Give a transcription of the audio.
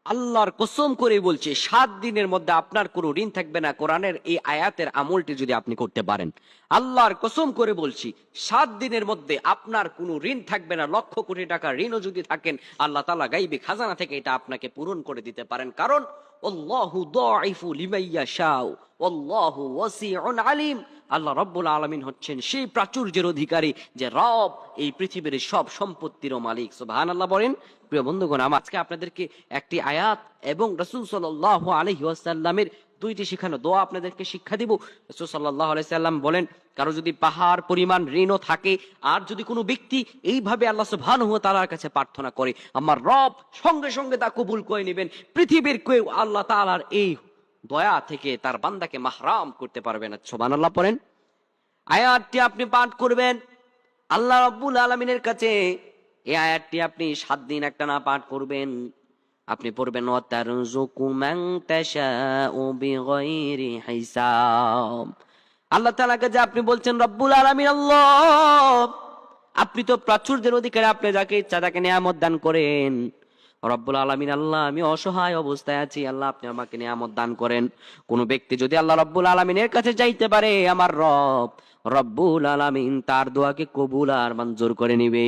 আল্লাহর কসম করে বলছে 7 দিনের মধ্যে আপনার কোনো ঋণ থাকবে না। কোরআনের এই আয়াতের আমলটি যদি আপনি করতে পারেন, আল্লাহর কসম করে বলছি 7 দিনের মধ্যে আপনার কোনো ঋণ থাকবে না। লক্ষ কোটি টাকা ঋণও যদি থাকেন, আল্লাহ তাআলা গায়বী খাজানা থেকে এটা আপনাকে পূরণ করে দিতে পারেন। কারণ আল্লাহু দাঈফু লিমান ইয়াশাউ ওয়াল্লাহু ওয়াসিউন আলিম। আল্লাহ রাব্বুল আলামিন হচ্ছেন সেই প্রাচুর্যের অধিকারী, যে রব এই পৃথিবীর সব সম্পত্তিরও মালিক। সুবহানাল্লাহ বলেন। প্রিয় বন্ধুগণ, আমি আজকে আপনাদেরকে একটি আয়াত এবং রাসূল সাল্লাল্লাহু আলাইহি ওয়াসাল্লামের 2টি শিখানো দোয়া আপনাদেরকে শিক্ষা দিব। রাসূল সাল্লাল্লাহু আলাইহি সাল্লাম বলেন, কারো যদি পাহাড় পরিমাণ ঋণও থাকে, আর যদি কোনো ব্যক্তি এইভাবে আল্লাহ সুবহানাহু ওয়া তাআলার কাছে প্রার্থনা করে, আমার রব সঙ্গে সঙ্গে তা কবুল করে নেবেন। পৃথিবীর কেউ আল্লাহ তাআলার এই দয়া থেকে তার বান্দাকে মাহরাম করতে পারবে না। সুবহানাল্লাহ পড়েন। আয়াতটি আপনি পাঠ করবেন আল্লাহ রাব্বুল আলামিনের কাছে। এই আয়াতটি আপনি 7 দিন একটানা পাঠ করবেন। আপনি পড়বেন ওয়াতারযুকু মান তাশাউ বিগাইরি হিসাব। আল্লাহ তাআলাকে যে আপনি বলছেন রব্বুল আলামিন, আল্লাহ আপনি তো প্রাচুর্যের অধিকারী, আপনি যাকে ইচ্ছা তাকে নিয়ামত দান করেন। রব্বুল আলামিন, আল্লাহ আমি অসহায় অবস্থায় আছি, আল্লাহ আপনি আমাকে নিয়ামত দান করেন। কোন ব্যক্তি যদি আল্লাহ রব্বুল আলামিনের কাছে যাইতে পারে, আমার রব রব্বুল আলামিন তার দোয়াকে কবুল আর মঞ্জুর করে নিবে।